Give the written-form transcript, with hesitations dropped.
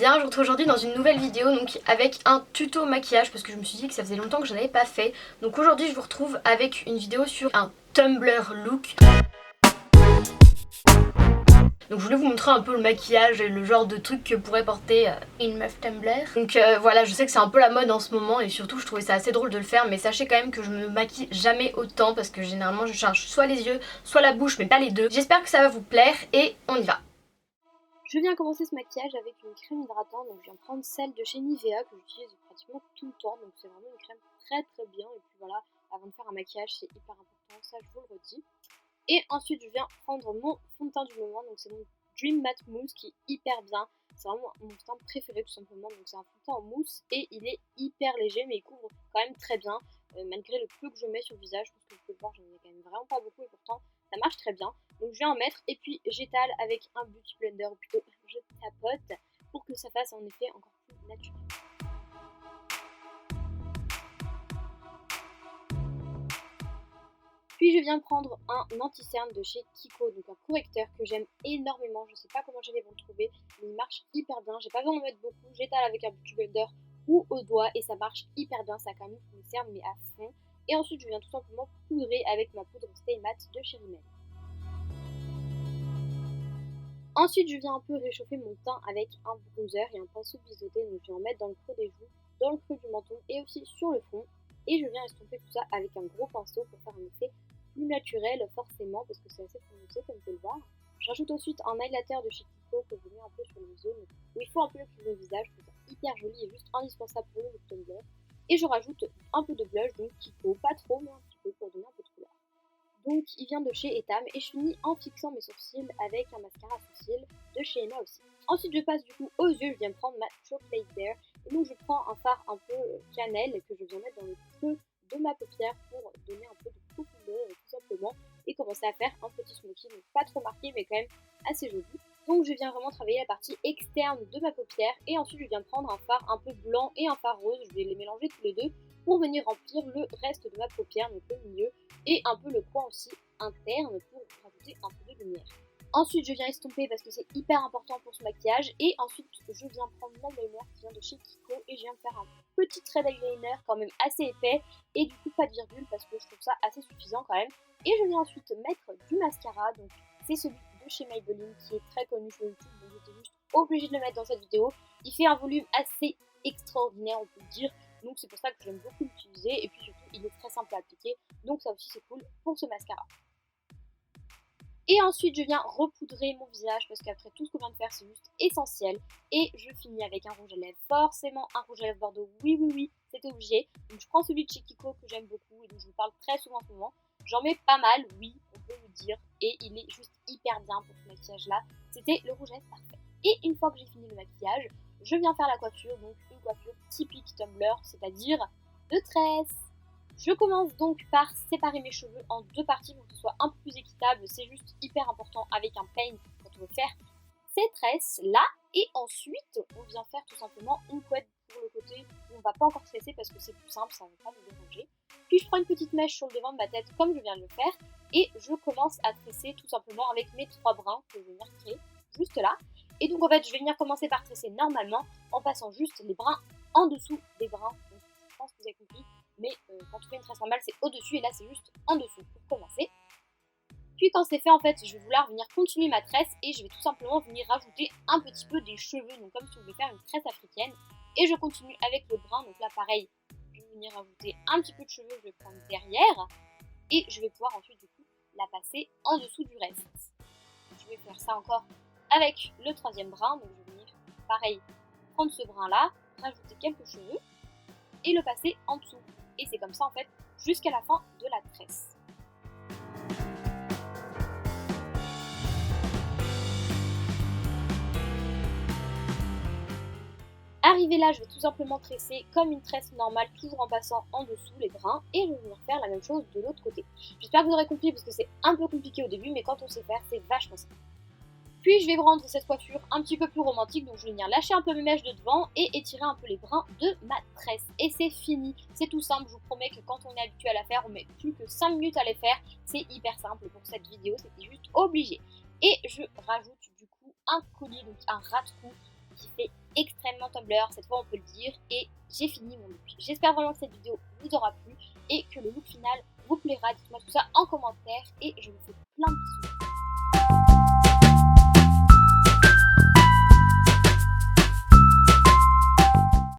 bien, je vous retrouve aujourd'hui dans une nouvelle vidéo donc avec un tuto maquillage parce que je me suis dit que ça faisait longtemps que je n'avais pas fait. Donc aujourd'hui je vous retrouve avec une vidéo sur un Tumblr look. Donc je voulais vous montrer un peu le maquillage et le genre de truc que pourrait porter une meuf Tumblr. Donc voilà, je sais que c'est un peu la mode en ce moment et surtout je trouvais ça assez drôle de le faire, mais sachez quand même que je me maquille jamais autant parce que généralement je charge soit les yeux, soit la bouche, mais pas les deux. J'espère que ça va vous plaire et on y va. Je viens commencer ce maquillage avec une crème hydratante, donc je viens prendre celle de chez Nivea que j'utilise pratiquement tout le temps, donc c'est vraiment une crème très bien, et puis voilà, avant de faire un maquillage c'est hyper important, ça je vous le redis. Et ensuite je viens prendre mon fond de teint du moment, donc c'est mon Dream Matte Mousse qui est hyper bien, c'est vraiment mon fond de teint préféré tout simplement, donc c'est un fond de teint en mousse et il est hyper léger mais il couvre quand même très bien, malgré le peu que je mets sur le visage, parce que vous pouvez le voir j'en ai quand même vraiment pas beaucoup et pourtant ça marche très bien. Donc je viens en mettre et puis j'étale avec un beauty blender, ou plutôt je tapote pour que ça fasse un effet encore plus naturel. Puis je viens prendre un anti-cerne de chez Kiko, donc un correcteur que j'aime énormément, je sais pas comment j'allais vous le trouver, mais il marche hyper bien, j'ai pas besoin d'en mettre beaucoup, j'étale avec un beauty blender ou au doigt et ça marche hyper bien, ça camoufle mes cernes mais à fond. Et ensuite je viens tout simplement poudrer avec ma poudre Stay Matte de chez Rimmel. Ensuite, je viens un peu réchauffer mon teint avec un bronzer et un pinceau biseauté, donc je vais en mettre dans le creux des joues, dans le creux du menton et aussi sur le front. Et je viens estomper tout ça avec un gros pinceau pour faire un effet plus naturel forcément, parce que c'est assez prononcé comme vous pouvez le voir. J'ajoute ensuite un highlighter de chez Kiko que je mets un peu sur les zones où il faut un peu éclairer le visage, je trouve ça hyper joli et juste indispensable pour le look Tumblr. Et je rajoute un peu de blush, donc Kiko, pas trop mais un petit peu pour donner un peu de couleur. Donc il vient de chez Etam et je finis en fixant mes sourcils avec un mascara à sourcils de chez Emma aussi. Ensuite je passe du coup aux yeux, je viens prendre ma Chocolate Bear et donc je prends un fard un peu cannelle que je viens mettre dans le creux de ma paupière pour donner un peu de profondeur tout simplement et commencer à faire un petit smoky, donc pas trop marqué mais quand même assez joli. Donc je viens vraiment travailler la partie externe de ma paupière et ensuite je viens prendre un fard un peu blanc et un fard rose, je vais les mélanger tous les deux pour venir remplir le reste de ma paupière, donc le milieu et un peu le coin aussi interne pour rajouter un peu de lumière. Ensuite je viens estomper parce que c'est hyper important pour ce maquillage et ensuite je viens prendre mon eyeliner qui vient de chez Kiko et je viens faire un petit trait d'eyeliner quand même assez épais et du coup pas de virgule parce que je trouve ça assez suffisant quand même. Et je viens ensuite mettre du mascara, donc c'est celui de chez Maybelline qui est très connu sur YouTube, donc j'étais juste obligée de le mettre dans cette vidéo. Il fait un volume assez extraordinaire on peut le dire, donc c'est pour ça que j'aime beaucoup l'utiliser et puis surtout il est très simple à appliquer, donc ça aussi c'est cool pour ce mascara. Et ensuite je viens repoudrer mon visage parce qu'après tout ce qu'on vient de faire c'est juste essentiel. Et je finis avec un rouge à lèvres, forcément un rouge à lèvres bordeaux, oui c'était obligé. Donc je prends celui de chez Kiko que j'aime beaucoup et dont je vous parle très souvent en ce moment. J'en mets pas mal, oui on peut le dire, et il est juste hyper bien pour ce maquillage là. C'était le rouge à lèvres parfait. Et une fois que j'ai fini le maquillage, je viens faire la coiffure, donc une coiffure typique Tumblr, c'est-à-dire de tresse. Je commence donc par séparer mes cheveux en deux parties pour que ce soit un peu plus équitable, c'est juste hyper important avec un peine quand on veut faire ces tresses là. Et ensuite on vient faire tout simplement une couette pour le côté où on va pas encore tresser parce que c'est plus simple, ça ne va pas nous déranger. Puis je prends une petite mèche sur le devant de ma tête comme je viens de le faire et je commence à tresser tout simplement avec mes trois brins que je vais venir créer juste là. Et donc en fait je vais venir commencer par tresser normalement en passant juste les brins en dessous des brins, donc je pense que vous avez compris. Mais quand on fait une tresse normale c'est au-dessus et là c'est juste en dessous pour commencer. Puis quand c'est fait en fait je vais vouloir venir continuer ma tresse et je vais tout simplement venir rajouter un petit peu des cheveux, donc comme si on voulait faire une tresse africaine. Et je continue avec le brin, donc là pareil je vais venir rajouter un petit peu de cheveux, je vais prendre derrière et je vais pouvoir ensuite du coup la passer en dessous du reste. Je vais faire ça encore avec le troisième brin, donc je vais venir pareil prendre ce brin là, rajouter quelques cheveux et le passer en dessous. Et c'est comme ça en fait jusqu'à la fin de la tresse. Arrivé là, je vais tout simplement tresser comme une tresse normale, toujours en passant en dessous les brins, et je vais venir faire la même chose de l'autre côté. J'espère que vous aurez compris parce que c'est un peu compliqué au début, mais quand on sait faire, c'est vachement simple. Puis je vais rendre cette coiffure un petit peu plus romantique, donc je vais venir lâcher un peu mes mèches de devant et étirer un peu les brins de ma tresse. Et c'est fini, c'est tout simple, je vous promets que quand on est habitué à la faire, on met plus que 5 minutes à les faire. C'est hyper simple pour cette vidéo, c'était juste obligé. Et je rajoute du coup un collier, donc un ras de cou qui fait extrêmement Tumblr, cette fois on peut le dire, et j'ai fini mon look. J'espère vraiment que cette vidéo vous aura plu et que le look final vous plaira. Dites-moi tout ça en commentaire et je vous fais plein de bisous.